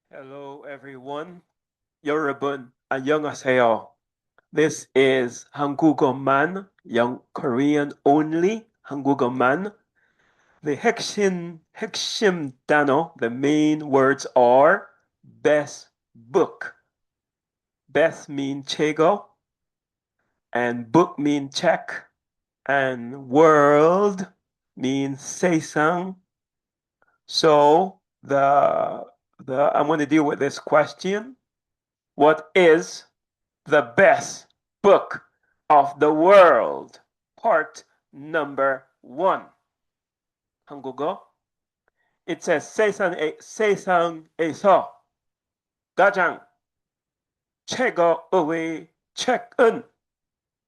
Hello everyone. 여러분, 안녕하세요. This is 한국어만, Korean only 한국어만. The 핵심 단어, the main words are best book. Best mean 최고, and book mean 책, and world means 세상. So I'm going to deal with this question. What is the best book of the world? Part number one. 한국어. It says 세상에서 가장 최고의 책은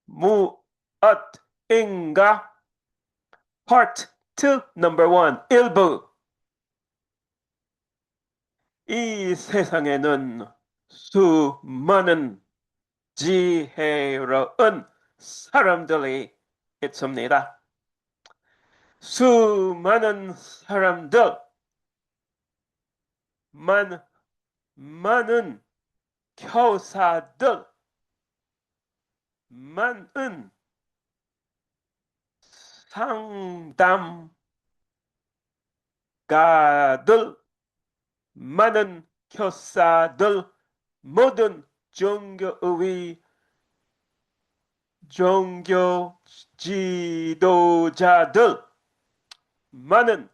무엇인가? Part two, number one. 일부. 이 세상에는 수많은 지혜로운 사람들이 있습니다. 수많은 사람들, 많은 교사들, 많은 상담가들, 많은 교사들, 모든 종교 지도자들, 많은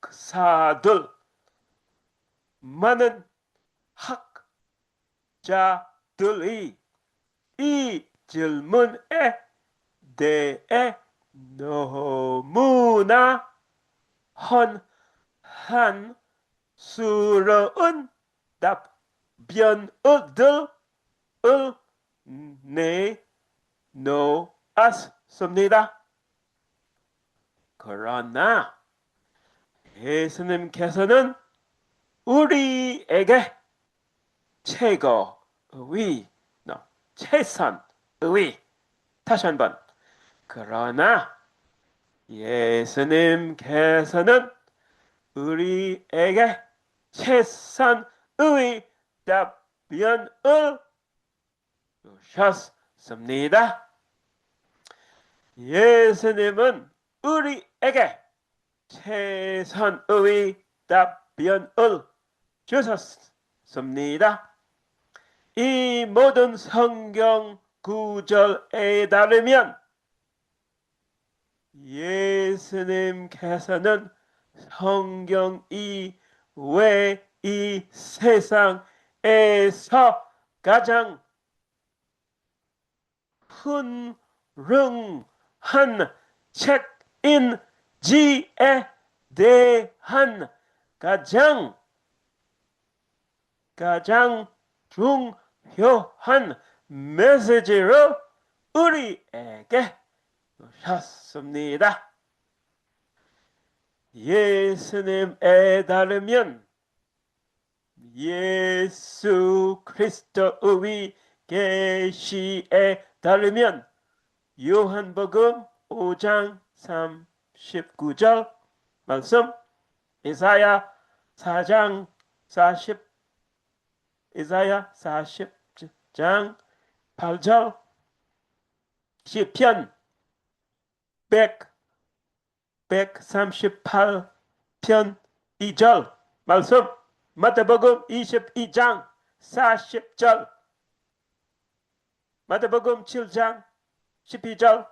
목사들, 많은 학자들이 이 질문에 대해 너무나 한한스러운 답변들을 내놓았습니다. 그러나 예수님께서는 우리에게 최고의, 최선의, 다시 한번. 그러나 예수님께서는 우리에게 최선의 답변을 주셨습니다. 예수님은 우리에게 최선의 답변을 주셨습니다. 이 모든 성경 구절에 따르면 예수님께서는 성경 이외 이 세상에서 가장 훌륭한 책인지에 대한 가장 중요한 메시지로 우리에게 주셨습니다. 예수님에 따르면 예수 그리스도의 계시에 따르면 요한복음 5장 39절 말씀, 이사야 4장 40장 8절, 시편 138편 2절 말씀, 마태복음 22장 40절, 마태복음 7장 12절,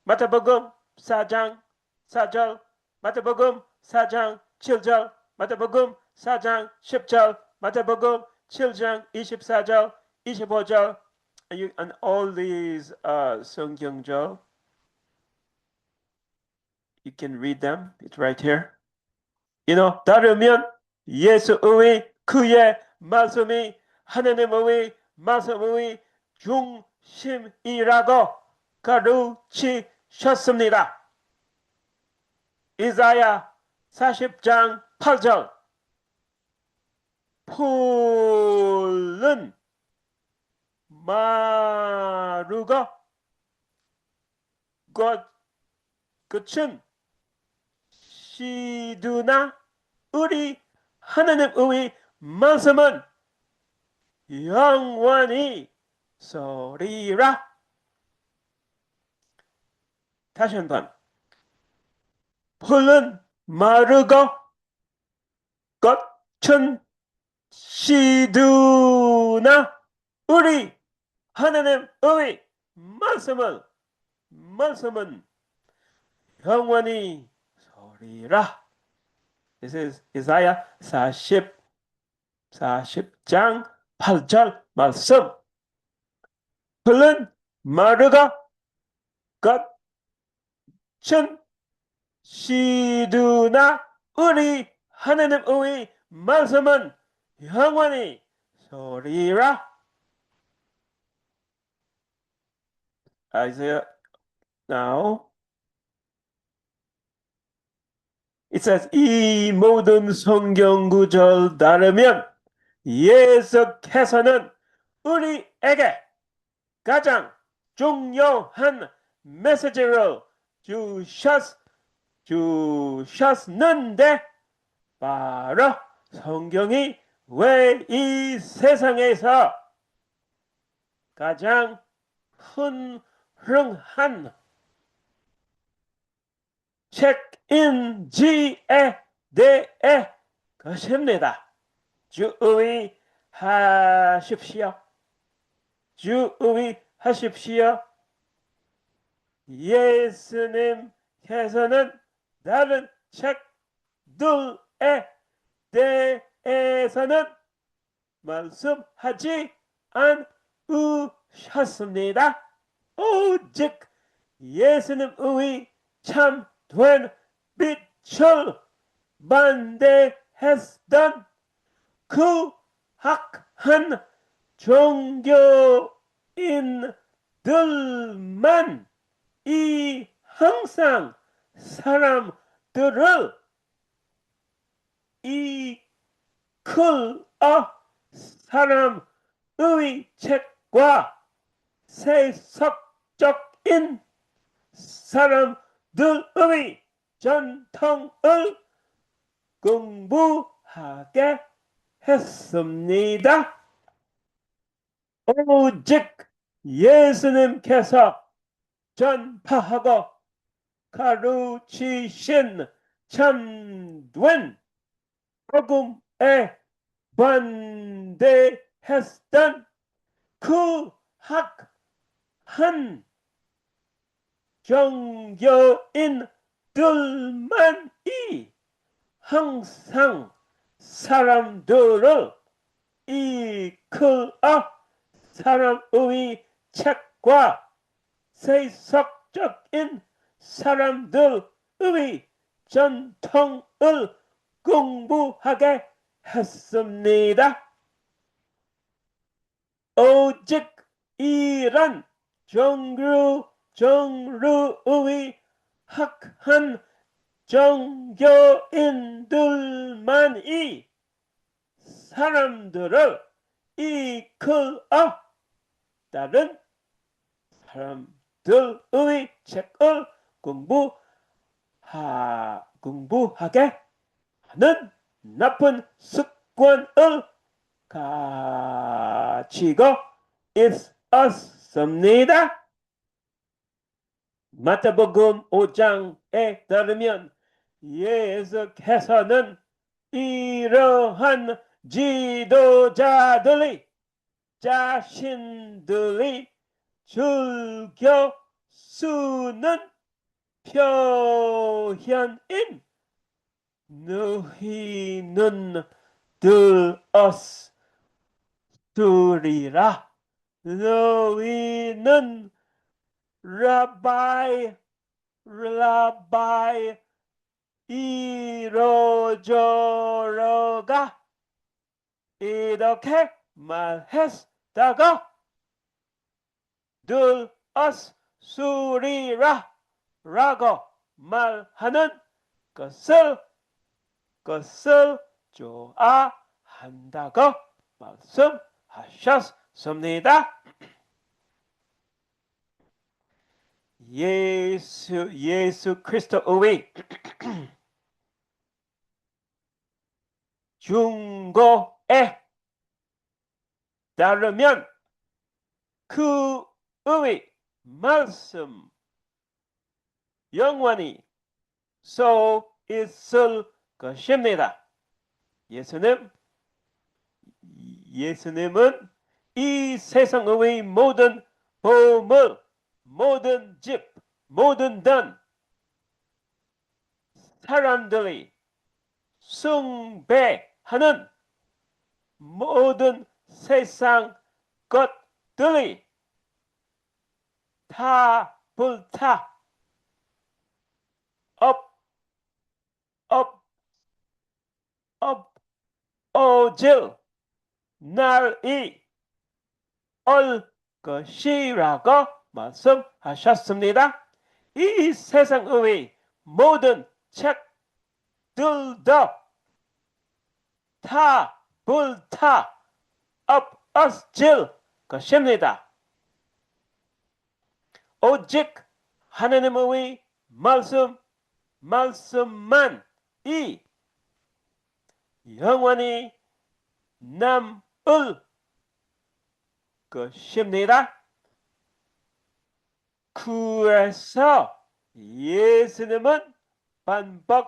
마태복음 4장 4절, 마태복음 4장 7절, 마태복음 4장 10절, 마태복음 7장 24절, 25절, and all these 성경절, you can read them. It's right here. 따르면 예수의 그의 말씀이 하나님의 말씀의 중심이라고 가르치셨습니다. 이사야 40장 8절, 풀은 마르고 끝은 시드나 우리 하느님의 말씀은 영원히 서리라. 다시 한번. 풀은 마르고 꽃은 시드나 우리 하느님의 말씀은 영원히 서리라. This is Isaiah 40장 8절 말씀. 풀은 마르고 꽃은 시드나 우리 하느님의 말씀은 영원히 서리라. Isaiah now it says 이 모든 성경 구절 따르면 예수께서는 우리에게 가장 중요한 메시지를 주셨는데 바로 성경이 왜 이 세상에서 가장 훌륭한 책인지에 대해 것입니다. 주의하십시오. 주의하십시오. 예수님께서는 다른 책들에 대해서는 말씀하지 않으셨습니다. 오직 예수님의 참된 빛을 반대했던 그 악한 종교인들만 항상 사람들을 이끌어 사람의 책과 세속적인 사람들의 전통을 공부하게 했습니다. 오직 예수님께서 전파하고 가르치신 참된 복음에 반대했던 그 악한 종교인들만이 항상 사람들을 이끌어 사람의 책과 세속적인 사람들의 전통을 공부하게 했습니다. 오직 이런 종류의 악한 종교인들만이 사람들을 이끌어 다른 사람들의 책을 공부하게 하는 나쁜 습관을 가지고 있었습니다. 마태복음 5장에 따르면 예수께서는 이러한 지도자들이 자신들이 즐겨 쓰는 표현인 너희는 들었으리라. 너희는 라바이 이러저러가 이렇게 말했다가 들었으리라 라고 말하는 것을 좋아한다고 말씀하셨습니다. 예수 그리스도의 중고에 따르면 그의 말씀 영원히 서 있을 것입니다. 예수님은 이 세상의 모든 보물, 모든 집, 모든 돈, 사람들이 숭배하는 모든 세상 것들이 다 불타 엎어질 날이 올 것이라고 말씀하셨습니다. 이 세상의 모든 책들도 다 불타 엎어질 것입니다. 오직 하나님의 말씀만이 영원히 남을 것입니다. 그래서 예수님은 반복해서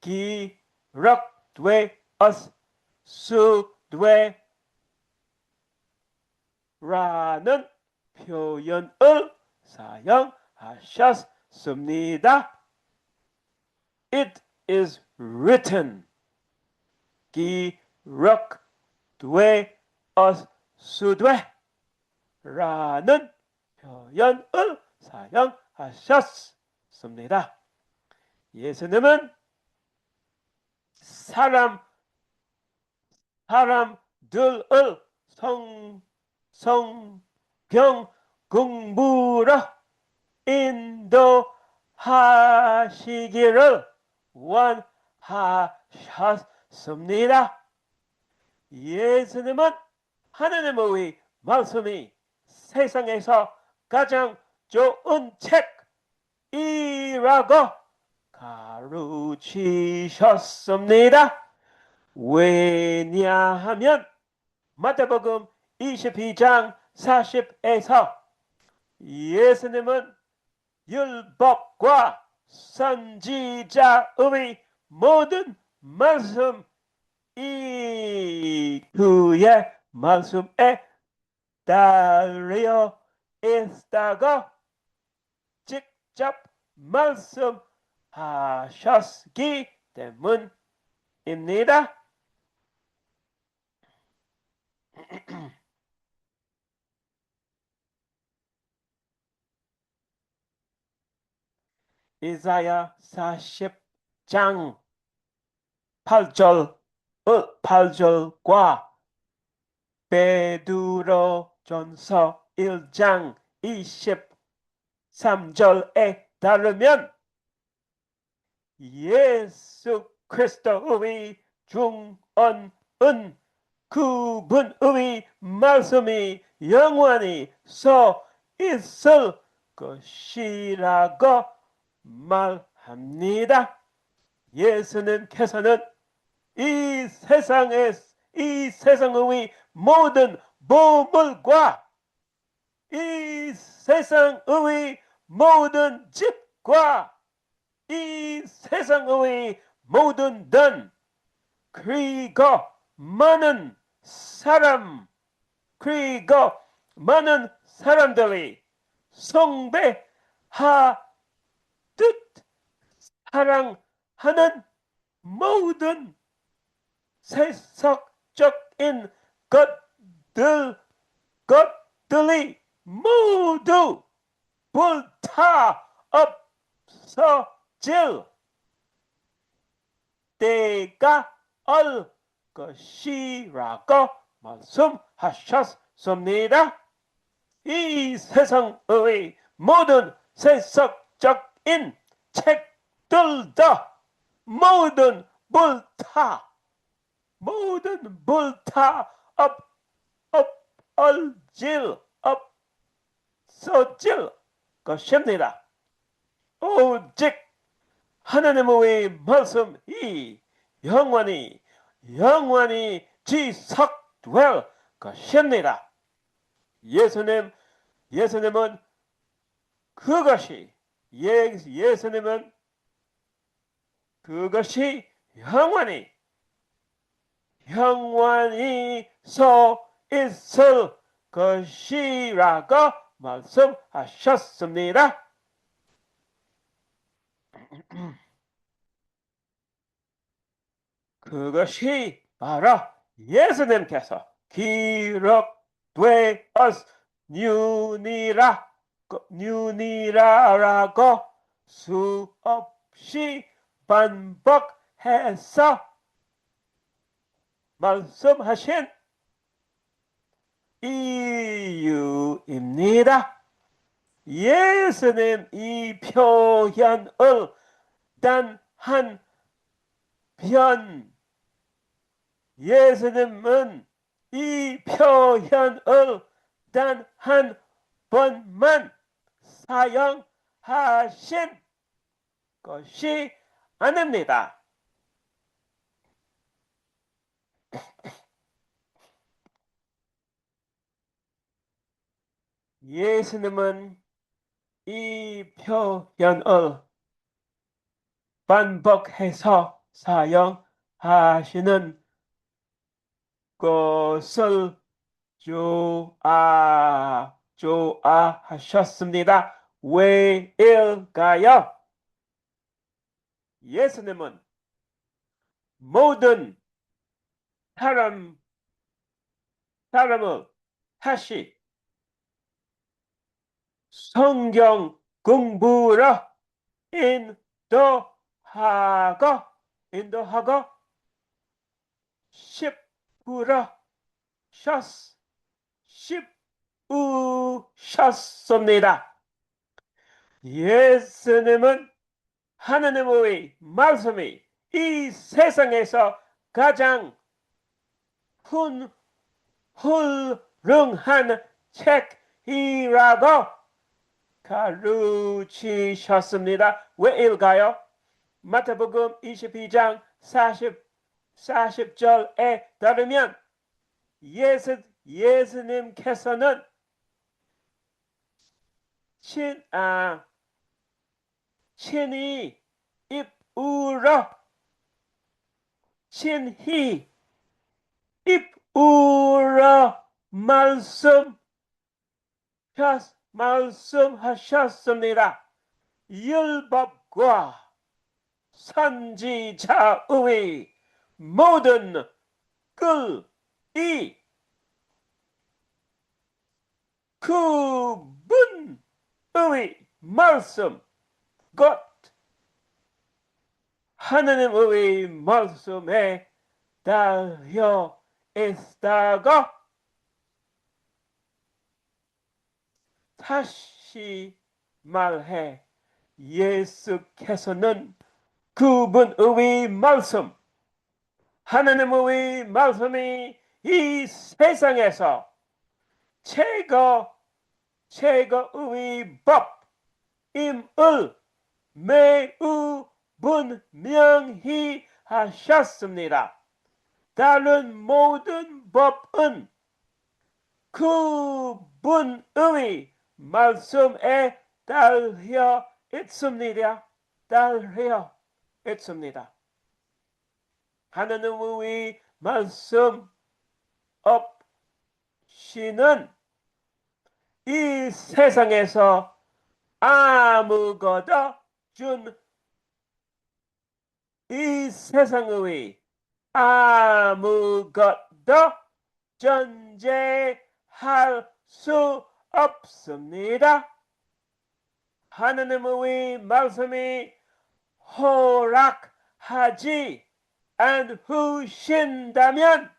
기록되었으되라는 표현을 사용하셨습니다. It is written. 기록되었으되라는 표현을 사용하셨습니다. 예수님은 사람들을 성경 공부로 인도하시기를 원하셨습니다. 예수님은 하나님의 말씀이 세상에서 가장 좋은 책이라고 가르치셨습니다. 왜냐하면 마태복음 22장 40에서 예수님은 율법과 선지자의 모든 말씀이 그의 말씀에 달려 있다고 직접 말씀하셨기 때문입니다. 이사야 40장 8절과 베드로전서 1장 23절에 따르면 예수 그리스도의 중언은 그분의 말씀이 영원히 서 있을 것이라고 말합니다. 예수님께서는 이 세상의 모든 보물과 이 세상의 모든 집과 이 세상의 모든 돈 그리고 많은 사람들이 숭배하듯 사랑하는 모든 세속적인 것들이 모두 불타 없어질 때가 올 것이라고 말씀하셨습니다. 이 세상의 모든 세속적인 책들도 모든 불타 없어질 것입니다. 오직 하나님의 말씀이 영원히 지속될 것입니다. 예수님은 예수님은 그것이 영원히 서 있을 것이라고 말씀하셨습니다. 그것이 바로 예수님께서 기록되었느니라라고 수없이 반복해서 말씀하신 이유입니다. 예수님 이 표현을 단 한 편, 예수님은 이 표현을 단 한 번만 사용하신 것이 아닙니다. 예수님은 이 표현을 반복해서 사용하시는 것을 좋아하셨습니다. 왜일까요? 예수님은 모든 사람을 다시 성경 공부로 인도하고 쉽으셨습니다. 예수님은 하나님의 말씀이 이 세상에서 가장 훌륭한 책이라고 가르치셨습니다. 왜일까요? 마태복음 22장 40절에 따르면 예수님께서는 친히 입으로 말씀하셨습니다. 율법과 선지자의 모든 글이 그분의 말씀 곧 하나님의 말씀에 달려 있다고 다시 말해 예수께서는 그분의 말씀, 하나님의 말씀이 이 세상에서 최고의 법임을 매우 분명히 하셨습니다. 다른 모든 법은 그분의 말씀에 달려 있습니다. 하나님의 말씀 없이는 이 세상에서 이 세상의 아무것도 존재할 수 없습니다. 하나님의 말씀이 허락하지 않으신다면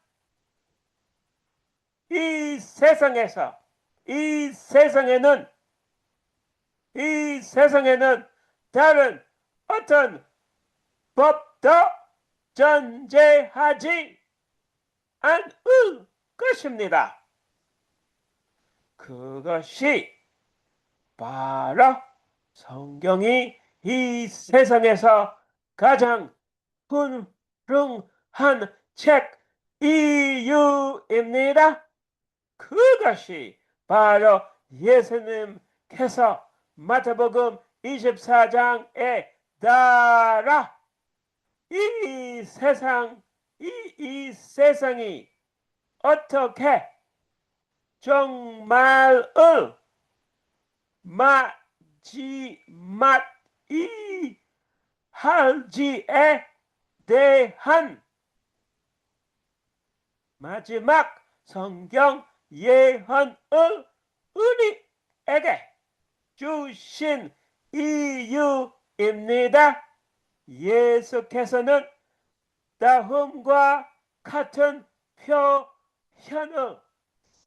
이 세상에는 다른 어떤 법도 존재하지 않을 것입니다. 그것이 바로 성경이 이 세상에서 가장 훌륭한 책 이유입니다. 그것이 바로 예수님께서 마태복음 24장에 따라 이 세상이 어떻게 정말을 맞이할지에 대한 마지막 성경 예언을 우리에게 주신 이유입니다. 예수께서는 다음과 같은 표현을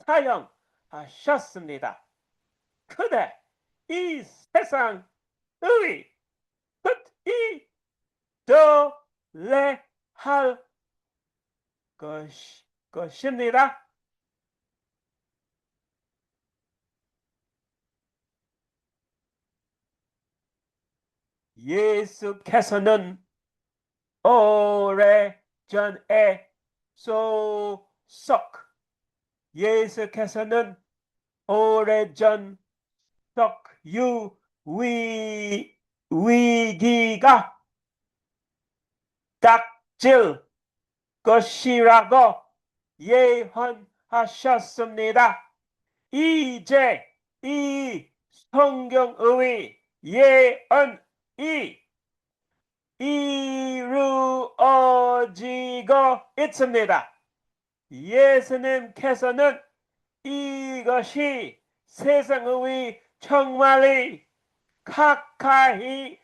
사용하셨습니다. 그대 이 세상의 끝이 도래할 것입니다. 예수께서는 오래전에 예수께서는 오래전 위기가 닥칠 것이라고 예언하셨습니다. 이제 이 성경의 예언이 이루어지고 있습니다. 예수님께서는 이것이 세상의 정말이 가까이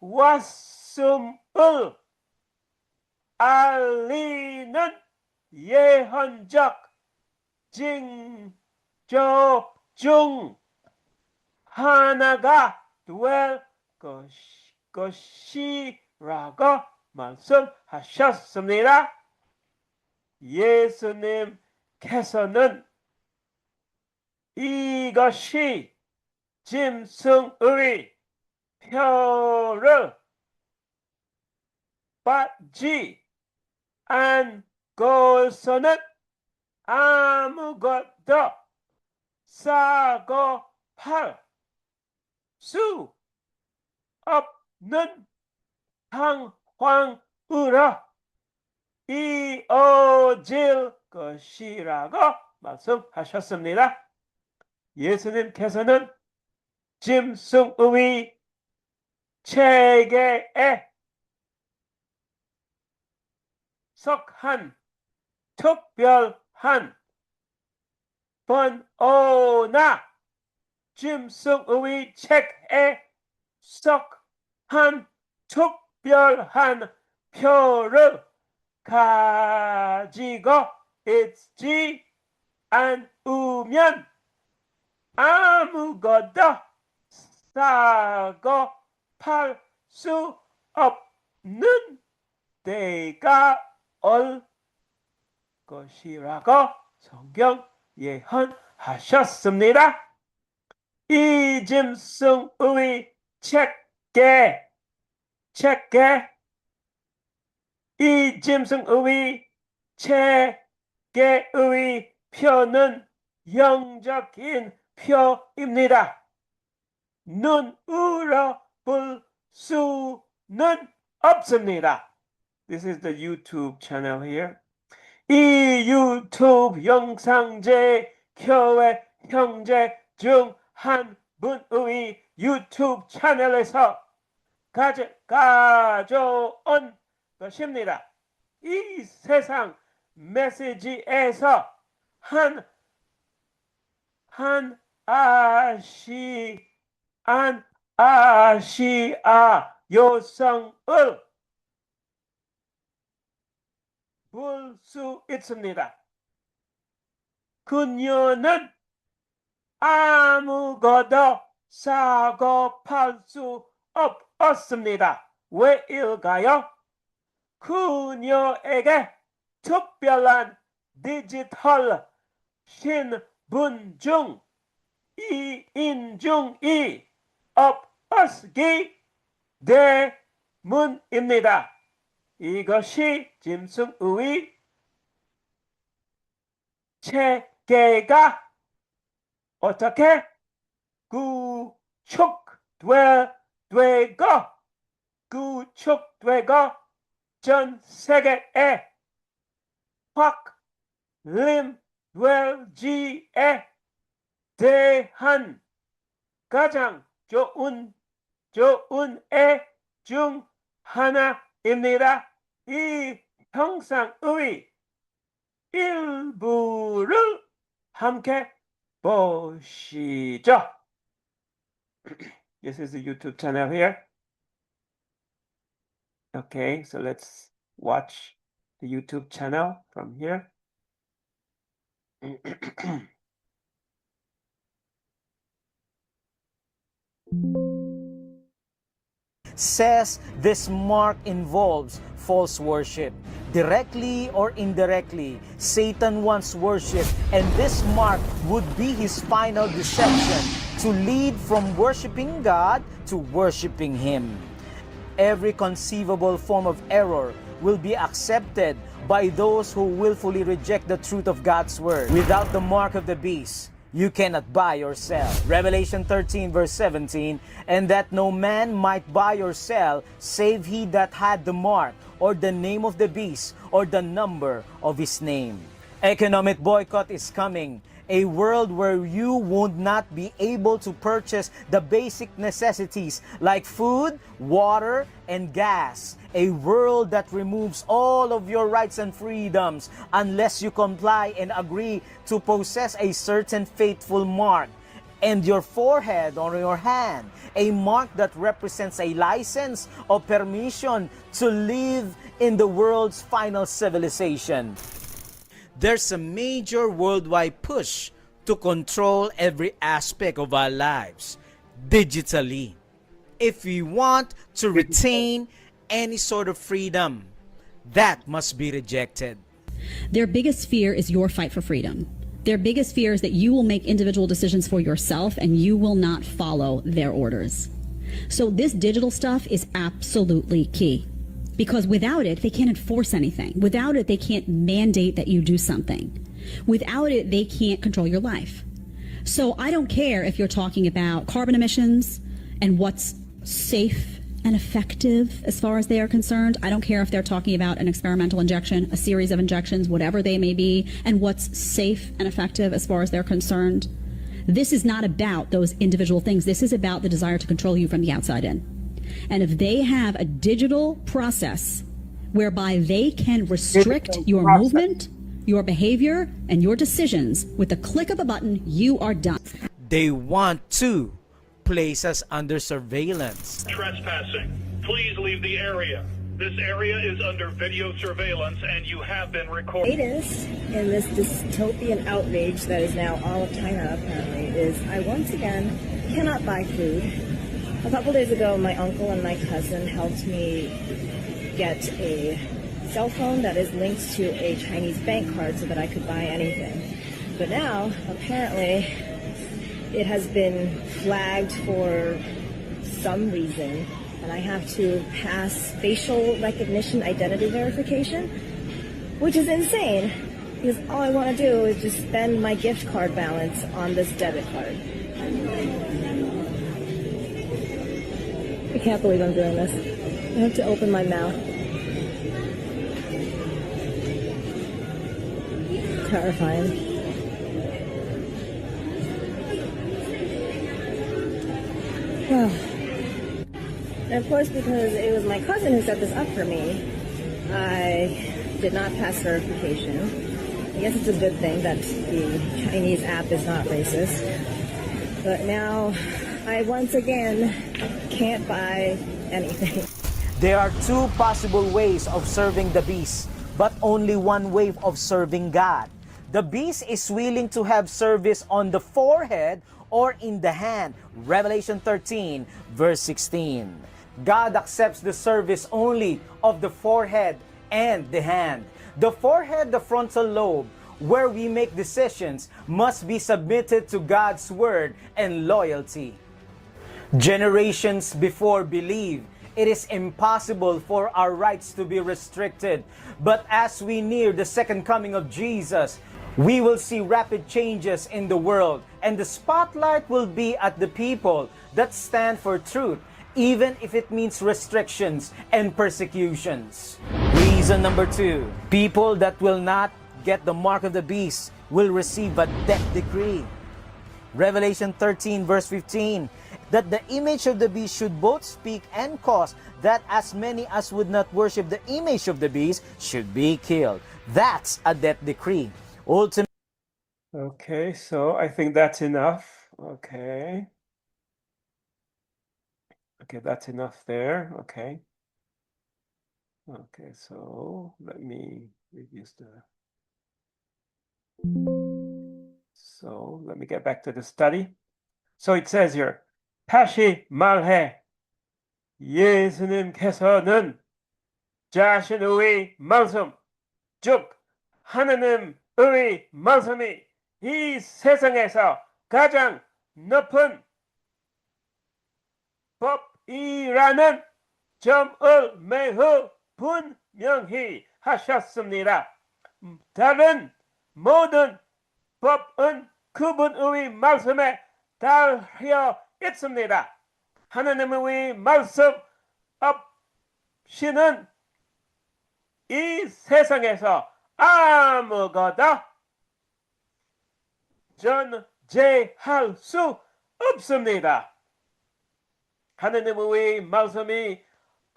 왔음을 알리는 예언적 징조 중 하나가 될 것이라고 말씀하셨습니다. 예수님께서는 이것이 짐승의 표를 받지 않고서는 아무것도 사고 팔 수 없는 상황으로 이어질 것이라고 말씀하셨습니다. 예수님께서는 짐승의 체계에 속한 특별한 번호나 짐승의 책에 속한 특별한 표를 가지고 있지 않으면 아무것도 사고 팔 수 없는 때가 올 것이라고 성경 예언하셨습니다. 이 짐승의 이 짐승의 체계의 표는 영적인 표입니다. 눈으로 볼 수는 없습니다. This is the YouTube channel here. 이 유튜브 영상제 교회 형제 중 한 분의 유튜브 채널에서 가져온 것입니다. 이 세상 메시지에서 한 아시아 여성을 볼 수 있습니다. 그녀는 아무것도 사고 팔 수 없었습니다. 왜일까요? 그녀에게 특별한 디지털 신분증 인증이 없기 때문입니다. 이것이 짐승의 체계가 어떻게 구축되고 전 세계에 확림되지에 대한 가장 좋은 애 중 하나입니다. 이 형상의 일부를 함께 보시죠. This is the YouTube channel here. Okay, so let's watch the YouTube channel from here. Says this mark involves false worship. Directly or indirectly, Satan wants worship, and this mark would be his final deception to lead from worshiping God to worshiping Him. Every conceivable form of error will be accepted by those who willfully reject the truth of God's Word. Without the mark of the beast, you cannot buy or sell. Revelation 13 verse 17, and that no man might buy or sell, save he that had the mark, or the name of the beast, or the number of his name. Economic boycott is coming. A world where you would not be able to purchase the basic necessities like food, water, and gas. A world that removes all of your rights and freedoms unless you comply and agree to possess a certain faithful mark. And your forehead or your hand, a mark that represents a license or permission to live in the world's final civilization. There's a major worldwide push to control every aspect of our lives digitally. If we want to retain any sort of freedom, that must be rejected. Their biggest fear is your fight for freedom. Their biggest fear is that you will make individual decisions for yourself and you will not follow their orders. So this digital stuff is absolutely key. Because without it, they can't enforce anything. Without it, they can't mandate that you do something. Without it, they can't control your life. So I don't care if you're talking about carbon emissions and what's safe and effective as far as they are concerned. I don't care if they're talking about an experimental injection, a series of injections, whatever they may be, and what's safe and effective as far as they're concerned. This is not about those individual things. This is about the desire to control you from the outside in. And if they have a digital process whereby they can restrict your movement, your behavior, and your decisions with the click of a button, you are done. They want to place us under surveillance. Trespassing. Please leave the area. This area is under video surveillance and you have been recorded. Latest in this dystopian outrage that is now all of China apparently is I once again cannot buy food. A couple days ago, my uncle and my cousin helped me get a cell phone that is linked to a Chinese bank card so that I could buy anything. But now, apparently, it has been flagged for some reason, and I have to pass facial recognition identity verification, which is insane, because all I want to do is just spend my gift card balance on this debit card. I can't believe I'm doing this. I have to open my mouth. Terrifying. Well, and of course, because it was my cousin who set this up for me, I did not pass verification. I guess it's a good thing that the Chinese app is not racist. But now, I once again can't buy anything. There are two possible ways of serving the beast, but only one way of serving God. The beast is willing to have service on the forehead or in the hand. Revelation 13, verse 16. God accepts the service only of the forehead and the hand. The forehead, the frontal lobe, where we make decisions, must be submitted to God's word and loyalty. Generations before believed it is impossible for our rights to be restricted. But as we near the second coming of Jesus, we will see rapid changes in the world, and the spotlight will be at the people that stand for truth, even if it means restrictions and persecutions. Reason number 2, people that will not get the mark of the beast will receive a death decree. Revelation 13 verse 15, that the image of the beast should both speak and cause that as many as would not worship the image of the beast should be killed. That's a death decree. Ultimately, Okay, so I think that's enough. Okay. Okay, that's enough there. Okay. Okay, so let me reduce the... So let me get back to the study. So it says here, 다시 말해. 예수님께서는 자신의 말씀, 즉 하느님의 말씀이 이 세상에서 가장 높은 법이라는 점을 매우 분명히 하셨습니다. 다른 모든 법은 그분의 말씀에 달려 있습니다. 하나님의 말씀 없이는 이 세상에서 아무것도 존재할 수 없습니다. 하나님의 말씀이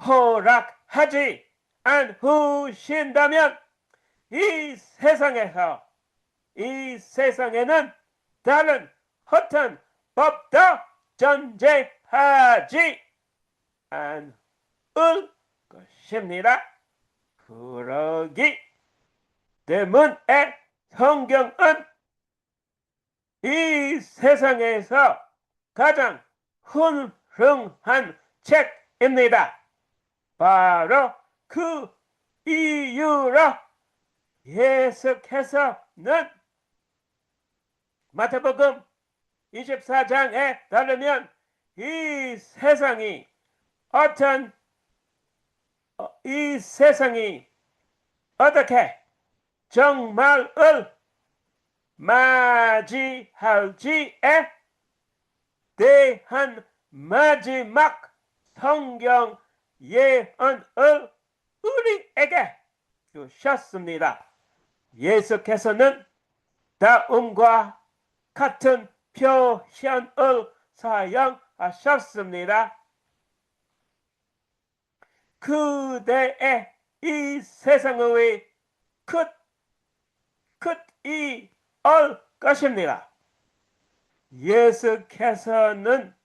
허락하지 않으신다면 이 세상에는 다른 어떤 법도 존재하지 않을 것입니다. 그러기 때문에 성경은 이 세상에서 가장 훌륭한 책입니다. 바로 그 이유로 예수께서는 마태복음 24장에 따르면 이 세상이 어떻게 정말을 맞이할지에 대한 마지막 성경 예언을 우리에게 주셨습니다. 예수께서는 다음과 같은 표현을 사용하셨습니다. 그대의 이 세상의 끝이 올 것입니다. 예수께서는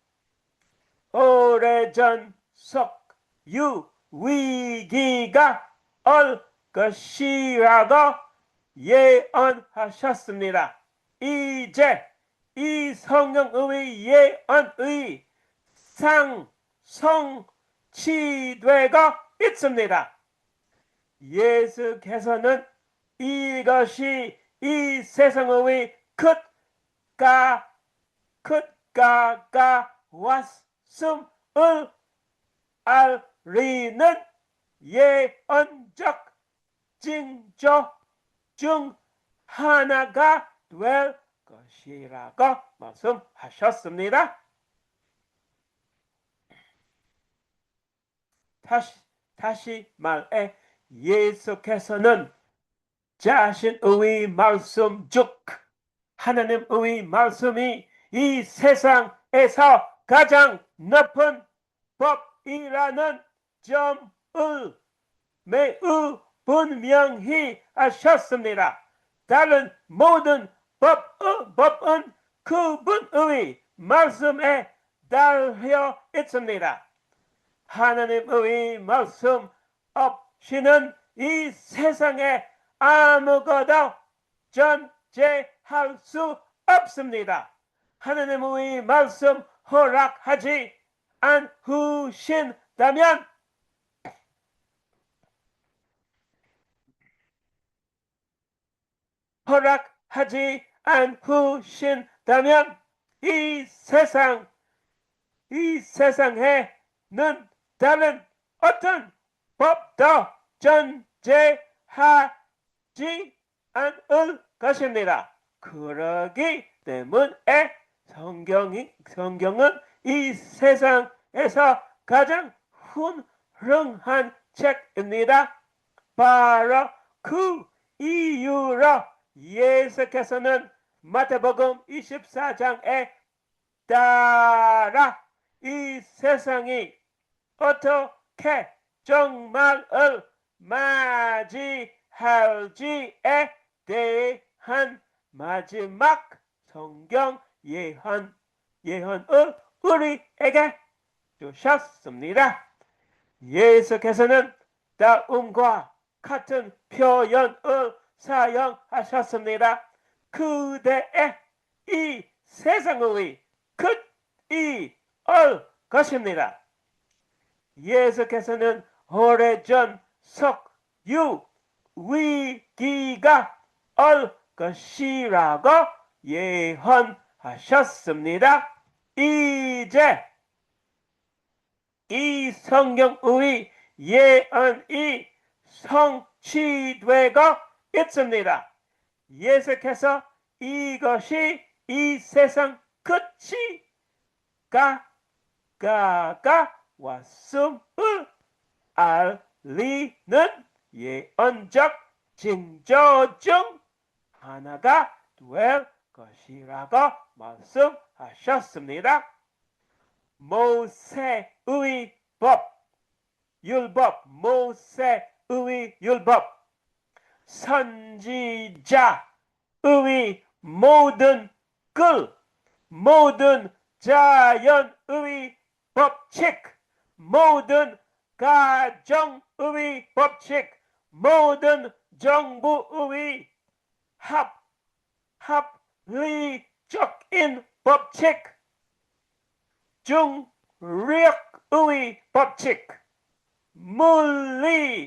오래전 석유 위기가 올 것이라고 예언하셨습니다. 이제 이 성경의 예언의 상성취되고 있습니다. 예수께서는 이것이 이 세상의 끝가가 왔음을 알리는 예언적 징조 중 하나가 될 것이라고 말씀하셨습니다. 다시 말해 예수께서는 자신의 말씀 즉 하나님의 말씀이 이 세상에서 가장 높은 법이라는 점을 매우 분명히 하셨습니다. 다른 모든 법은 그분의 말씀에 달려 있습니다. 하나님의 말씀 없이는 이 세상에 아무것도 존재할 수 없습니다. 하나님의 말씀 허락하지 않으신다면 이 세상 이 세상에는 다른 어떤 법도 존재하지 않을 것입니다. 그러기 때문에 성경은 이 세상에서 가장 훌륭한 책입니다. 바로 그 이유로 예수께서는 마태복음 24장에 따라 이 세상이 어떻게 종말을 맞이할지에 대한 마지막 성경 예언을 우리에게 주셨습니다. 예수께서는 다음과 같은 표현을 사용하셨습니다. 그대의 이 세상의 끝이 올 것입니다. 예수께서는 오래전 석유 위기가 올 것이라고 예언하셨습니다. 이제 이 성경의 예언이 성취되고 있습니다. 예수께서 이것이 이 세상 끝이 가까웠음을 알리는 예언적 징조 중 하나가 될 것이라고 말씀하셨습니다. 모세의 율법, 선지자의 모든 모든 자연의 법칙, 모든 가정의 법칙, 모든 정부의 합리적인 법칙, 중력의 법칙, 물리학과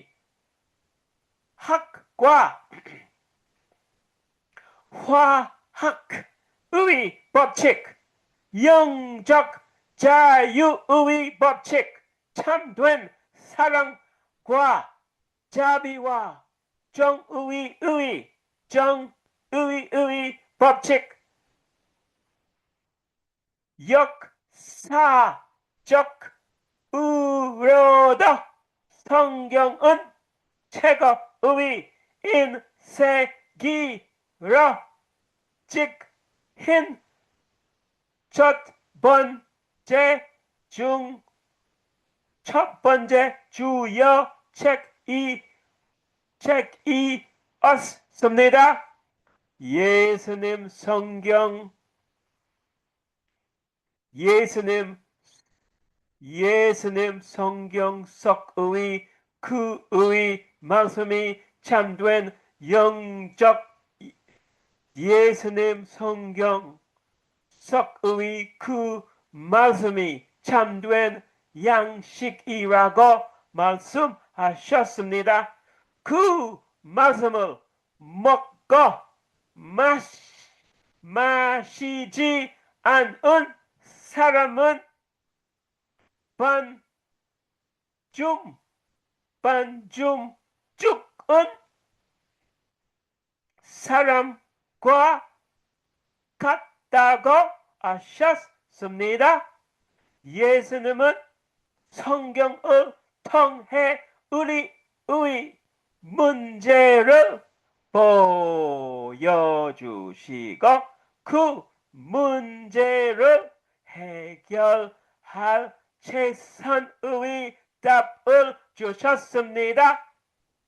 화학의 법칙, 영적 자유의 법칙, 참된 사랑과 자비와 정의의 법칙, 역사적으로도 성경은 최고의 인쇄기로 찍힌 첫 번째 주요 책이었습니다. 예수님 성경 속의 그의 말씀이 참된 영적 예수님 성경 속의 그 말씀이 참된 양식이라고 말씀하셨습니다. 그 말씀을 먹고 마시지 않은 사람은 죽은 사람과 같다고 하셨습니다. 예수님은 성경을 통해 우리의 문제를 보여주시고 그 문제를 해결할 최선의 답을 주셨습니다.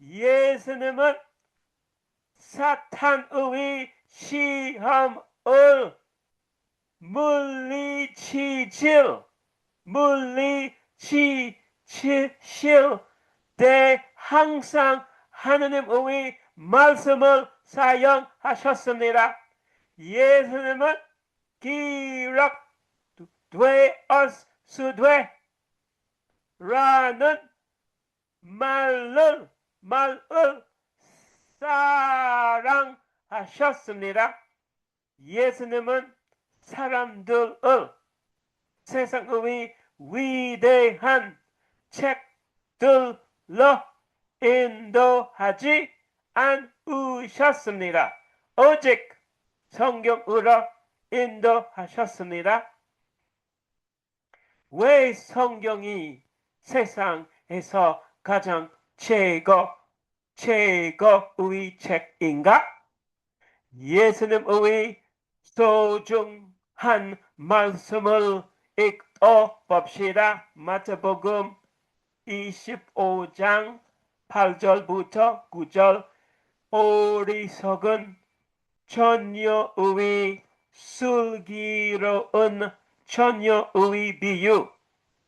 예수님은 사탄의 시험을 물리치실 때 항상 하느님의 말씀을 사용하셨습니다. 예수님은 기록되었으되 라는 말을 사랑하셨습니다. 예수님은 세상의 위대한 책들로 인도하지 않으셨습니다. 오직 성경으로 인도하셨습니다. 왜 성경이 세상에서 가장 최고의 책인가? 예수님의 소중한 말씀을 읽어봅시다. 마태복음 25장 8절부터 9절. 어리석은 처녀의 슬기로운 처녀의 비유.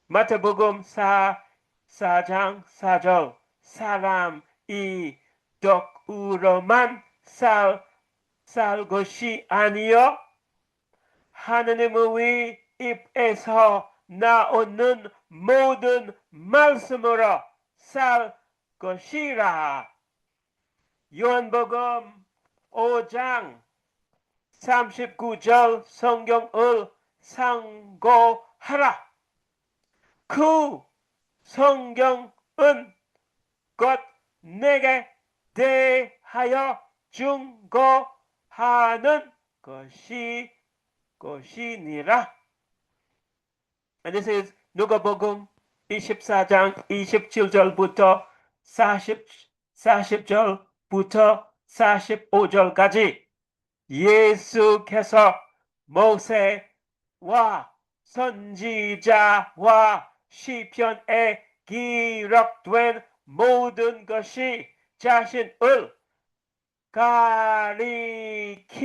마태복음 4장 4절. 사람이 떡으로만 살 것이 아니요 하느님의 입에서 나오는 모든 말씀으로 살 것이라. 요한복음 5장 39절 성경을 상고하라. 그 성경은 곧 내게 대하여 증거하는 것이니라. And this is 누가복음 24장 27절부터 40절부터 45절까지 예수께서 모세와 선지자와 시편에 기록된 모든 것이 자신을 가리킨다고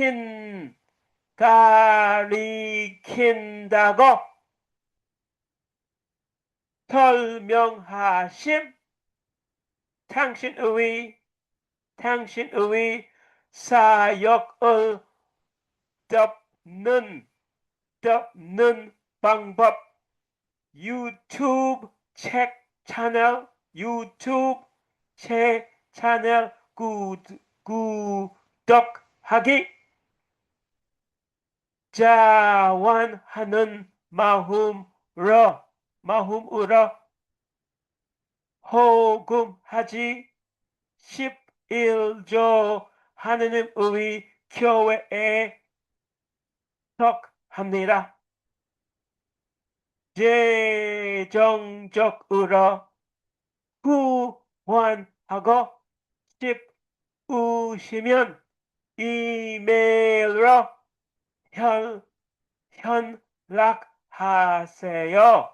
설명하심. 당신의 사역을 덮는 방법. 유튜브 채널 구독하기. 자원하는 마음으로 헌금하지. 11조 하느님의 교회에 속합니다. 재정적으로 후원하고 싶으시면 이메일로 연락하세요.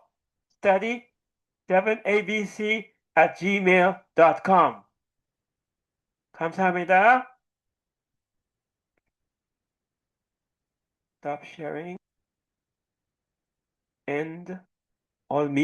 study7abc@gmail.com. 감사합니다. Stop sharing. End all meetings.